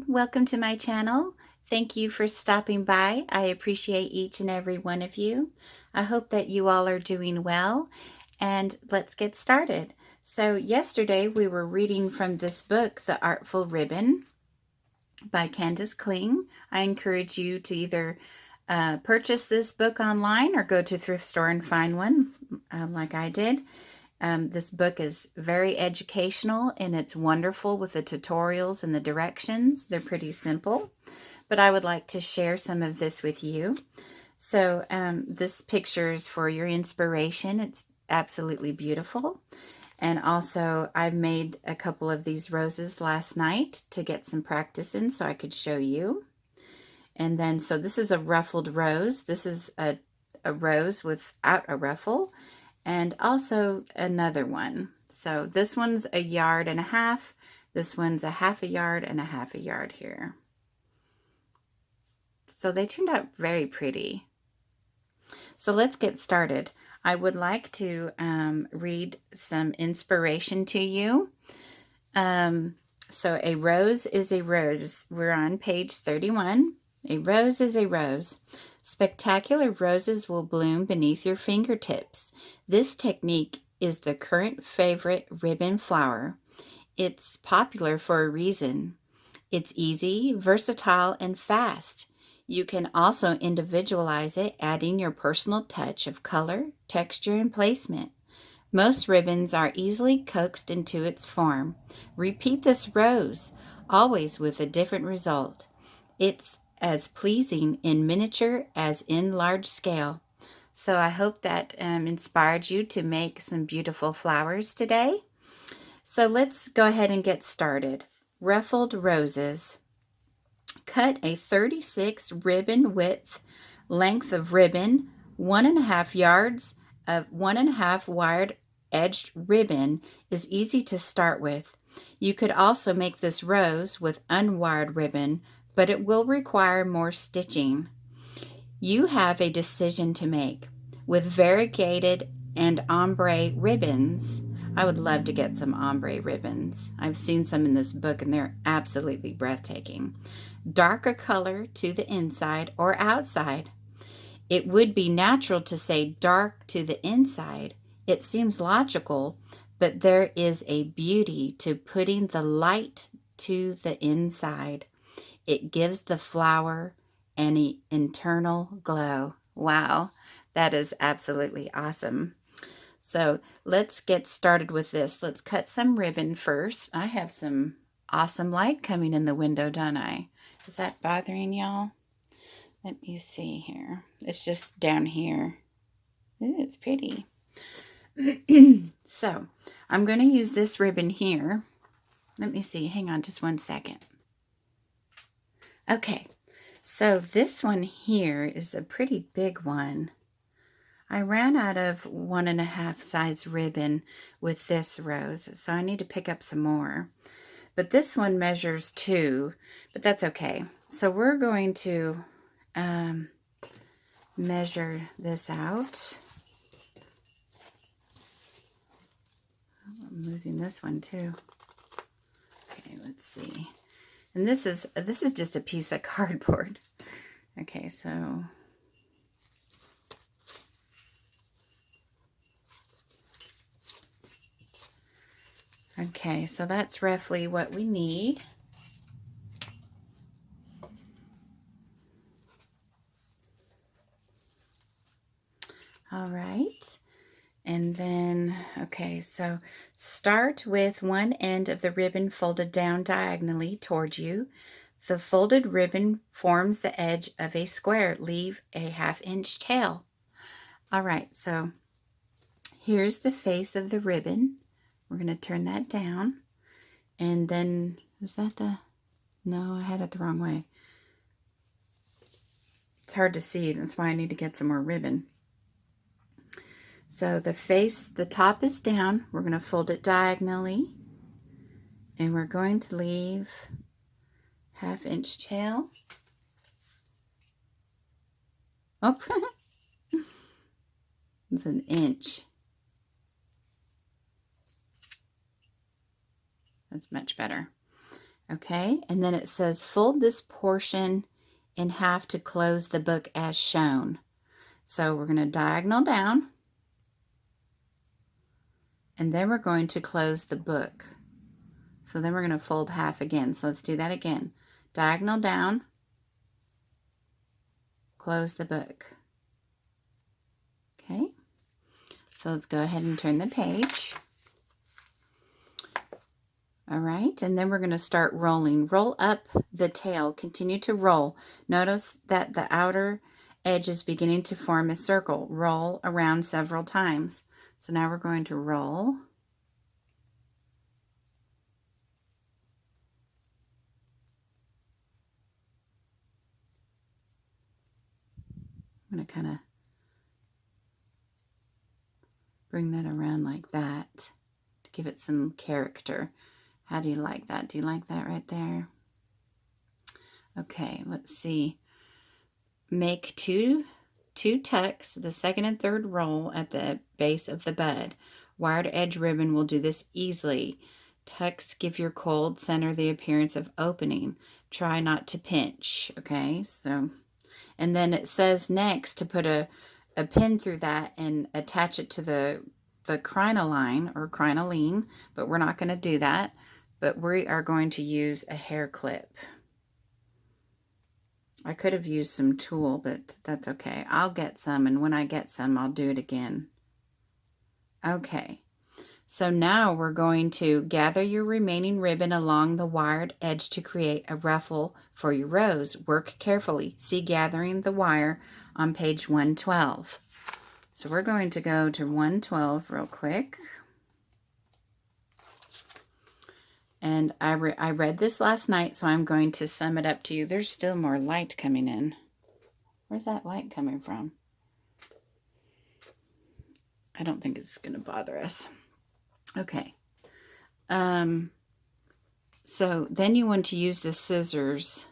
welcome to my channel. Thank you for stopping by. I appreciate each and every one of you. I hope that you all are doing well, and let's get started. So yesterday we were reading from this book, The Artful Ribbon by Candace Kling. I encourage you to either purchase this book online or go to a thrift store and find one like I did. This book is very educational and it's wonderful with the tutorials and the directions. They're pretty simple, but I would like to share some of this with you. So this picture is for your inspiration. It's absolutely beautiful. And also I've made a couple of these roses last night to get some practice in so I could show you. And then, so this is a ruffled rose. This is a rose without a ruffle. And also another one. So this one's 1.5 yards. This one's 1/2 yard and 1/2 yard here. So they turned out very pretty. So let's get started. I would like to read some inspiration to you. So a rose is a rose. We're on page 31. A rose is a rose. Spectacular roses will bloom beneath your fingertips. This technique is the current favorite ribbon flower. It's popular for a reason. It's easy, versatile, and fast. You can also individualize it, adding your personal touch of color, texture, and placement. Most ribbons are easily coaxed into its form. Repeat this rose, always with a different result. It's as pleasing in miniature as in large scale. So I hope that inspired you to make some beautiful flowers today. So let's go ahead and get started. Ruffled roses. Cut a 36 ribbon width length of ribbon, 1.5 yards of 1.5 wired edged ribbon is easy to start with. You could also make this rose with unwired ribbon, but it will require more stitching. You have a decision to make. With variegated and ombre ribbons, I would love to get some ombre ribbons. I've seen some in this book and they're absolutely breathtaking. Darker color to the inside or outside. It would be natural to say dark to the inside. It seems logical, but there is a beauty to putting the light to the inside. It gives the flower an internal glow. Wow, that is absolutely awesome. So let's get started with this. Let's cut some ribbon first. I have some awesome light coming in the window, don't I? Is that bothering y'all? Let me see here. It's just down here. Ooh, it's pretty. So I'm going to use this ribbon here. Let me see. Hang on just 1 second. Okay, so this one here is a pretty big one. I ran out of 1.5 size ribbon with this rose, so I need to pick up some more. But this one measures 2, but that's okay. So we're going to measure this out. I'm losing this one too. Okay, let's see. And this is just a piece of cardboard. Okay, so so that's roughly what we need. All right. And then, okay, so start with one end of the ribbon folded down diagonally towards you. The folded ribbon forms the edge of a square. Leave a 1/2 inch tail. All right, so here's the face of the ribbon. We're going to turn that down. And then, is that the, no, I had it the wrong way. It's hard to see, that's why I need to get some more ribbon. So the face, the top is down. We're going to fold it diagonally. And we're going to leave 1/2 inch tail. Oh, it's 1 inch. That's much better. Okay, and then it says fold this portion in half to close the book as shown. So we're going to diagonal down, and then we're going to close the book. So then we're going to fold half again. So let's do that again. Diagonal down, close the book. Okay, so let's go ahead and turn the page. All right, and then we're going to start rolling. Roll up the tail. Continue to roll. Notice that the outer edge is beginning to form a circle. Roll around several times. So now we're going to roll. I'm going to kind of bring that around like that to give it some character. How do you like that? Do you like that right there? Okay, let's see. Make two tucks, the second and third roll at the base of the bud. Wired edge ribbon will do this easily. Tucks give your coiled center the appearance of opening. Try not to pinch. Okay, so, and then it says next to put a pin through that and attach it to the crinoline or crinoline, but we're not going to do that. But we are going to use a hair clip. I could have used some tulle, but that's okay. I'll get some, and when I get some, I'll do it again. Okay, so now we're going to gather your remaining ribbon along the wired edge to create a ruffle for your rose. Work carefully. See gathering the wire on page 112. So we're going to go to 112 real quick. And I read this last night, so I'm going to sum it up to you. There's still more light coming in. Where's that light coming from? I don't think it's going to bother us. Okay. So then you want to use the scissors.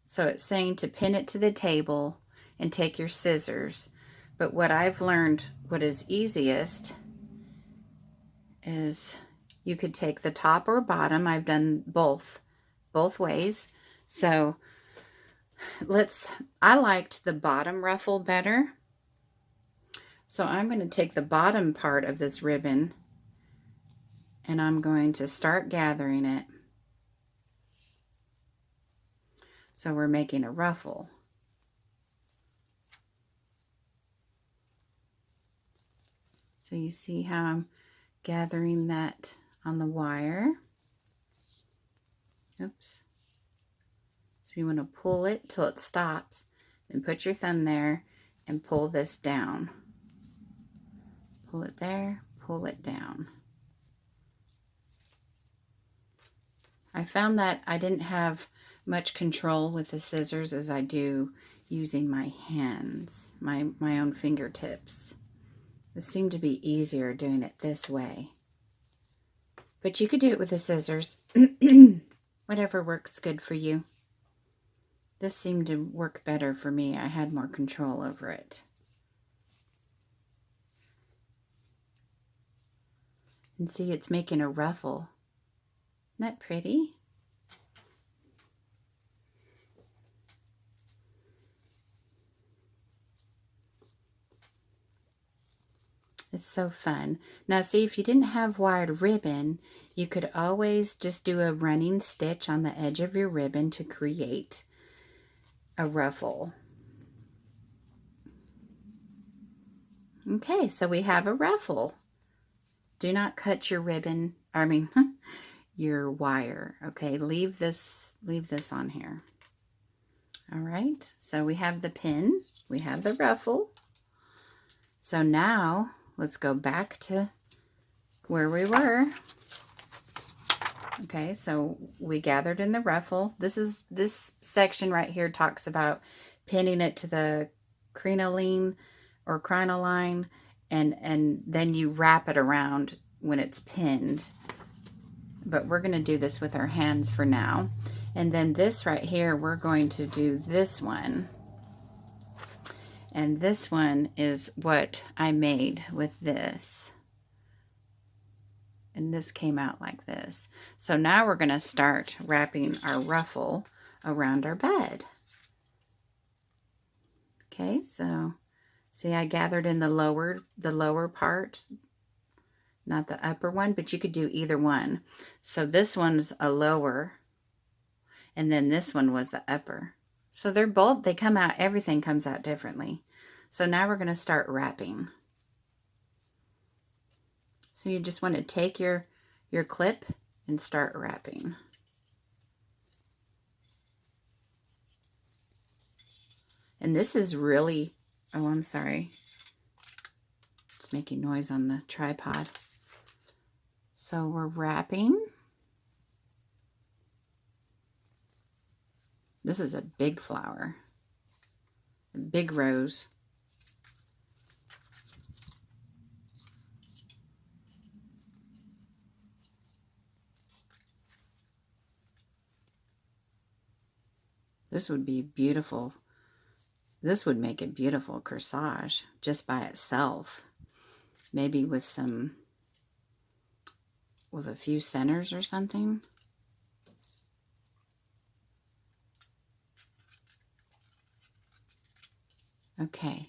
So it's saying to pin it to the table and take your scissors. But what I've learned, what is easiest, is you could take the top or bottom. I've done both ways. So I liked the bottom ruffle better. So I'm going to take the bottom part of this ribbon and I'm going to start gathering it. So we're making a ruffle. So you see how I'm gathering that on the wire. Oops. So you want to pull it till it stops, then put your thumb there and pull this down. Pull it there, pull it down. I found that I didn't have much control with the scissors as I do using my hands, my own fingertips. It seemed to be easier doing it this way. But you could do it with the scissors. Whatever works good for you. This seemed to work better for me. I had more control over it. And see, it's making a ruffle. Isn't that pretty? It's so fun. Now see, if you didn't have wired ribbon, you could always just do a running stitch on the edge of your ribbon to create a ruffle. Okay, so we have a ruffle. Do not cut your ribbon, your wire. Okay, leave this on here. All right, so we have the pin, we have the ruffle. So now let's go back to where we were. Okay, so we gathered in the ruffle. This section right here talks about pinning it to the crinoline or crinoline, and then you wrap it around when it's pinned. But we're going to do this with our hands for now. And then this right here, we're going to do this one. And this one is what I made with this. and this came out like this. So now we're going to start wrapping our ruffle around our bed. Okay, so see, I gathered in the lower part, not the upper one, but you could do either one. So this one's a lower, and then this one was the upper. So they're both, they come out, everything comes out differently. So now we're going to start wrapping. So you just want to take your clip and start wrapping. And this is really, oh, I'm sorry. It's making noise on the tripod. So we're wrapping. This is a big flower, a big rose. This would be beautiful. This would make a beautiful corsage just by itself. Maybe with a few centers or something. Okay,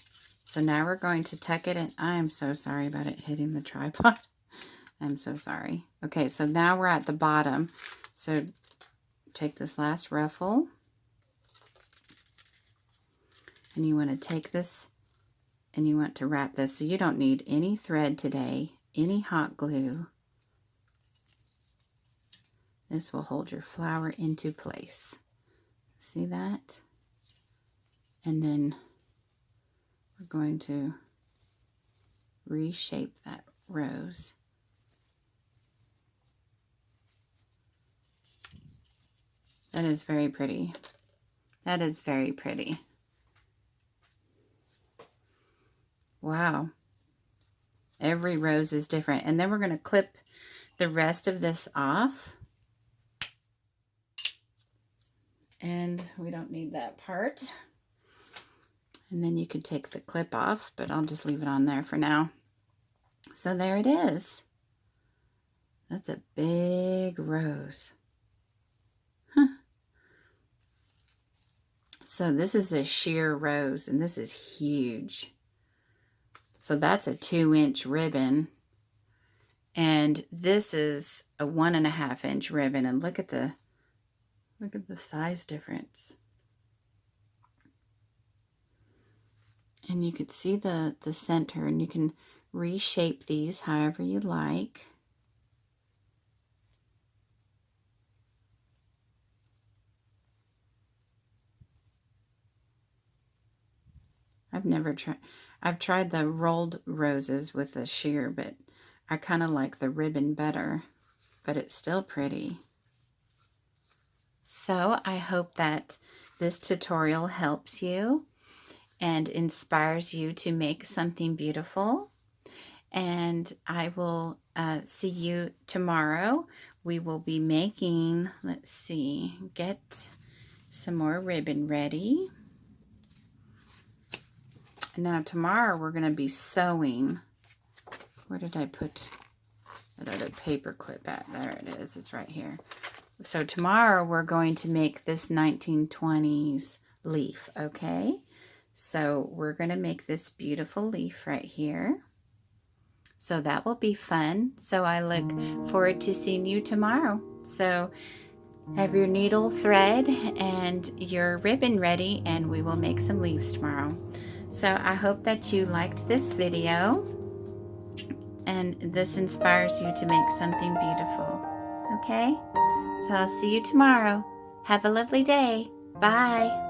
so now we're going to tuck it in. I'm so sorry about it hitting the tripod. I'm so sorry. Okay, so now we're at the bottom. So take this last ruffle. And you want to take this and you want to wrap this. So you don't need any thread today, any hot glue. This will hold your flower into place. See that? And then we're going to reshape that rose. That is very pretty. That is very pretty. Wow. Every rose is different. And then we're going to clip the rest of this off. And we don't need that part. And then you could take the clip off, but I'll just leave it on there for now. So there it is. That's a big rose. Huh. So this is a sheer rose, and this is huge. So that's a 2-inch ribbon. And this is a 1.5-inch ribbon. And look at the size difference. And you could see the center, and you can reshape these however you like. I've tried the rolled roses with the sheer, but I kind of like the ribbon better, but it's still pretty. So I hope that this tutorial helps you and inspires you to make something beautiful. And I will see you tomorrow. We will be making, let's see, get some more ribbon ready. Now tomorrow we're going to be sewing. Where did I put that other paper clip at? There it is. It's right here. So tomorrow we're going to make this 1920s leaf, okay? So we're going to make this beautiful leaf right here. So that will be fun. So I look forward to seeing you tomorrow. So have your needle, thread, and your ribbon ready, and we will make some leaves tomorrow. So I hope that you liked this video and this inspires you to make something beautiful. Okay? So I'll see you tomorrow. Have a lovely day. Bye.